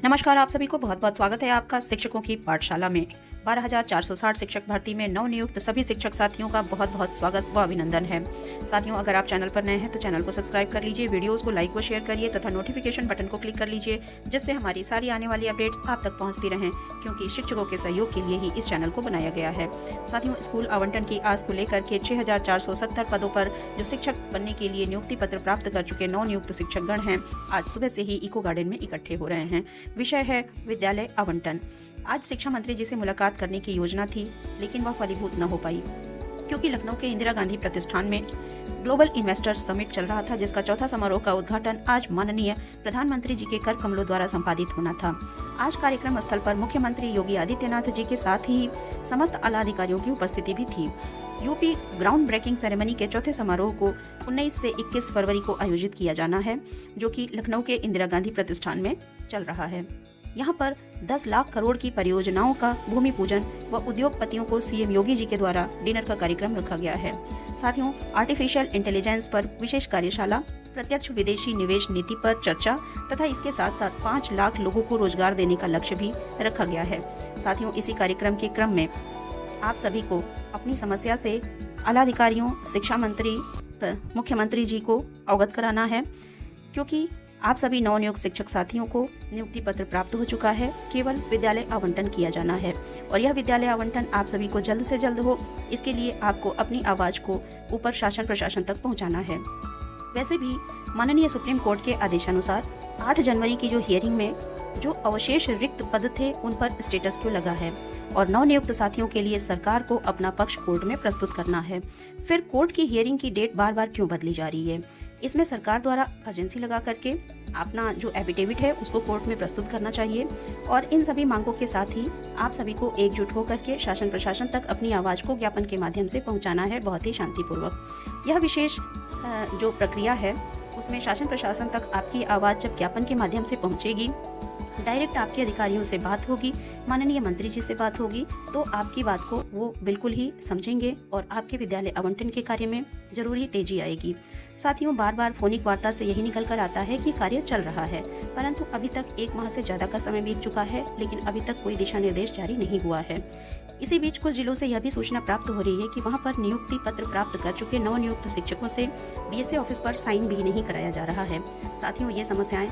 नमस्कार, आप सभी को बहुत बहुत स्वागत है आपका शिक्षकों की पाठशाला में। 12,460 शिक्षक भर्ती में नवनियुक्त सभी शिक्षक साथियों का बहुत बहुत स्वागत व अभिनंदन है। साथियों, अगर आप चैनल पर नए हैं तो चैनल को सब्सक्राइब कर लीजिए, वीडियोस को लाइक व शेयर करिए तथा नोटिफिकेशन बटन को क्लिक कर लीजिए, जिससे हमारी सारी आने वाली अपडेट्स आप तक पहुँचती रहें, क्योंकि शिक्षकों के सहयोग के लिए ही इस चैनल को बनाया गया है। साथियों, स्कूल आवंटन की आस को लेकर के 6,470 पदों पर जो शिक्षक बनने के लिए नियुक्ति पत्र प्राप्त कर चुके नवनियुक्त शिक्षकगण हैं, आज सुबह से ही इको गार्डन में इकट्ठे हो रहे हैं। विषय है विद्यालय आवंटन। आज शिक्षा मंत्री जी से मुलाकात करने की योजना थी, लेकिन वह फलीभूत न हो पाई, क्योंकि लखनऊ के इंदिरा गांधी प्रतिष्ठान में ग्लोबल इन्वेस्टर्स समिट चल रहा था, जिसका चौथा समारोह का उद्घाटन आज माननीय प्रधानमंत्री जी के कर कमलों द्वारा संपादित होना था। आज कार्यक्रम स्थल पर मुख्यमंत्री योगी आदित्यनाथ जी के साथ ही समस्त आला अधिकारियों की उपस्थिति भी थी। यूपी ग्राउंड ब्रेकिंग सेरेमनी के चौथे समारोह को 19 से 21 फरवरी को आयोजित किया जाना है, जो कि लखनऊ के इंदिरा गांधी प्रतिष्ठान में चल रहा है। यहाँ पर 10 लाख करोड़ की परियोजनाओं का भूमि पूजन व उद्योगपतियों को सीएम योगी जी के द्वारा डिनर का कार्यक्रम रखा गया है। साथियों, आर्टिफिशियल इंटेलिजेंस पर विशेष कार्यशाला, प्रत्यक्ष विदेशी निवेश नीति पर चर्चा तथा इसके साथ साथ 5 लाख लोगों को रोजगार देने का लक्ष्य भी रखा गया है। साथियों, इसी कार्यक्रम के क्रम में आप सभी को अपनी समस्या से आला अधिकारियों, शिक्षा मंत्री, मुख्यमंत्री जी को अवगत कराना है, क्योंकि आप सभी नवनियुक्त शिक्षक साथियों को नियुक्ति पत्र प्राप्त हो चुका है। केवल विद्यालय आवंटन किया जाना है और यह विद्यालय आवंटन आप सभी को जल्द से जल्द हो, इसके लिए आपको अपनी आवाज़ को ऊपर शासन प्रशासन तक पहुंचाना है। वैसे भी माननीय सुप्रीम कोर्ट के आदेशानुसार 8 जनवरी की जो हियरिंग में जो अवशेष रिक्त पद थे उन पर स्टेटस क्यों लगा है और नवनियुक्त साथियों के लिए सरकार को अपना पक्ष कोर्ट में प्रस्तुत करना है। फिर कोर्ट की हियरिंग की डेट बार बार क्यों बदली जा रही है? इसमें सरकार द्वारा अर्जेंसी लगा करके अपना जो एफिडेविट है उसको कोर्ट में प्रस्तुत करना चाहिए और इन सभी मांगों के साथ ही आप सभी को एकजुट होकर के शासन प्रशासन तक अपनी आवाज़ को ज्ञापन के माध्यम से पहुंचाना है, बहुत ही शांतिपूर्वक। यह विशेष जो प्रक्रिया है उसमें शासन प्रशासन तक आपकी आवाज़ जब ज्ञापन के माध्यम से पहुंचेगी, डायरेक्ट आपके अधिकारियों से बात होगी, माननीय मंत्री जी से बात होगी, तो आपकी बात को वो बिल्कुल ही समझेंगे और आपके विद्यालय आवंटन के कार्य में जरूरी तेजी आएगी। साथियों, बार बार फोनिक वार्ता से यही निकल कर आता है कि कार्य चल रहा है, परंतु अभी तक 1 माह से ज़्यादा का समय बीत चुका है, लेकिन अभी तक कोई दिशा निर्देश जारी नहीं हुआ है। इसी बीच कुछ जिलों से यह भी सूचना प्राप्त हो रही है कि वहां पर नियुक्ति पत्र प्राप्त कर चुके नवनियुक्त शिक्षकों से बीएसए ऑफिस पर साइन भी नहीं कराया जा रहा है। साथियों, ये समस्याएं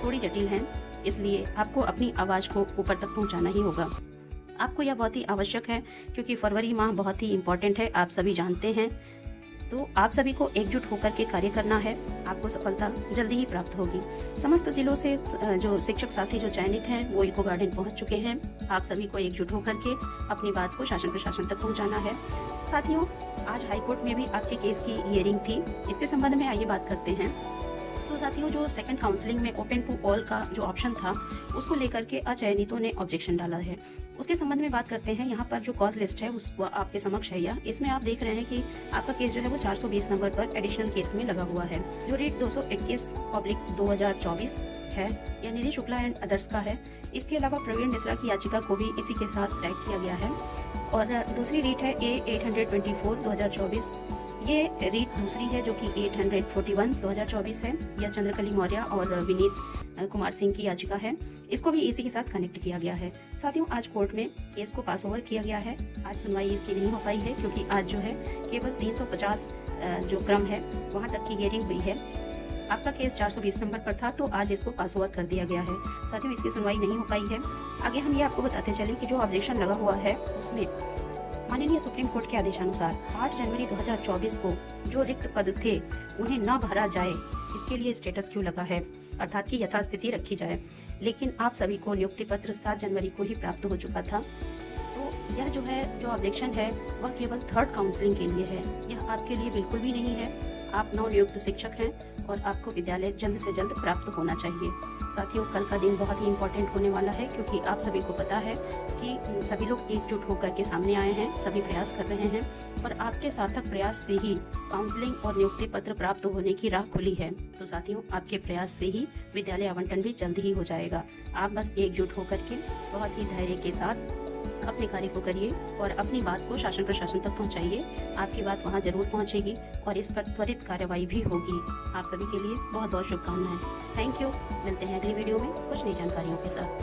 थोड़ी जटिल हैं, इसलिए आपको अपनी आवाज़ को ऊपर तक पहुंचाना ही होगा। आपको यह बहुत ही आवश्यक है, क्योंकि फरवरी माह बहुत ही इम्पोर्टेंट है, आप सभी जानते हैं। तो आप सभी को एकजुट होकर के कार्य करना है, आपको सफलता जल्दी ही प्राप्त होगी। समस्त जिलों से जो शिक्षक साथी जो चयनित हैं वो इको गार्डन पहुंच चुके हैं। आप सभी को एकजुट होकर के अपनी बात को शासन प्रशासन तक पहुंचाना है। साथियों, आज हाईकोर्ट में भी आपके केस की हियरिंग थी, इसके संबंध में आइए बात करते हैं। तो साथियों, जो सेकंड काउंसलिंग में ओपन टू ऑल का जो ऑप्शन था उसको लेकर के अचयनितों ने ऑब्जेक्शन डाला है, उसके संबंध में बात करते हैं। यहाँ पर जो कॉज लिस्ट है उस आपके समक्ष है, इसमें आप देख रहे हैं कि आपका केस जो है वो 420 नंबर पर एडिशनल केस में लगा हुआ है। जो रेट 221/2024 है, यह निधि शुक्ला एंड अदर्स का है। इसके अलावा प्रवीण मिश्रा की याचिका को भी इसी के साथ टैग किया गया है। और दूसरी रेट है A824/2024, ये रीट दूसरी है जो कि 841/2024 है। यह चंद्रकली मौर्य और विनीत कुमार सिंह की याचिका है, इसको भी इसी के साथ कनेक्ट किया गया है। साथियों, आज कोर्ट में केस को पास ओवर किया गया है। आज सुनवाई इसकी नहीं हो पाई है, क्योंकि आज जो है केवल 350 जो क्रम है वहां तक की हियरिंग हुई है। आपका केस 420 नंबर पर था, तो आज इसको पास ओवर कर दिया गया है। साथियों, इसकी सुनवाई नहीं हो पाई है। आगे हम ये आपको बताते चलें कि जो ऑब्जेक्शन लगा हुआ है उसमें माननीय सुप्रीम कोर्ट के आदेशानुसार 8 जनवरी 2024 को जो रिक्त पद थे उन्हें न भरा जाए, इसके लिए स्टेटस क्यों लगा है, अर्थात कि यथास्थिति रखी जाए। लेकिन आप सभी को नियुक्ति पत्र 7 जनवरी को ही प्राप्त हो चुका था। तो यह जो है जो ऑब्जेक्शन है वह केवल थर्ड काउंसलिंग के लिए है, यह आपके लिए बिल्कुल भी नहीं है। आप नवनियुक्त शिक्षक हैं और आपको विद्यालय जल्द से जल्द प्राप्त होना चाहिए। साथियों, कल का दिन बहुत ही इम्पोर्टेंट होने वाला है, क्योंकि आप सभी को पता है कि सभी लोग एकजुट होकर के सामने आए हैं, सभी प्रयास कर रहे हैं और आपके सार्थक प्रयास से ही काउंसलिंग और नियुक्ति पत्र प्राप्त होने की राह खुली है। तो साथियों, आपके प्रयास से ही विद्यालय आवंटन भी जल्द ही हो जाएगा। आप बस एकजुट होकर के बहुत ही धैर्य के साथ अपने कार्य को करिए और अपनी बात को शासन प्रशासन तक पहुंचाइए। आपकी बात वहां जरूर पहुंचेगी और इस पर त्वरित कार्रवाई भी होगी। आप सभी के लिए बहुत बहुत शुभकामनाएं। Thank you. मिलते हैं अगली वीडियो में कुछ नई जानकारियों के साथ।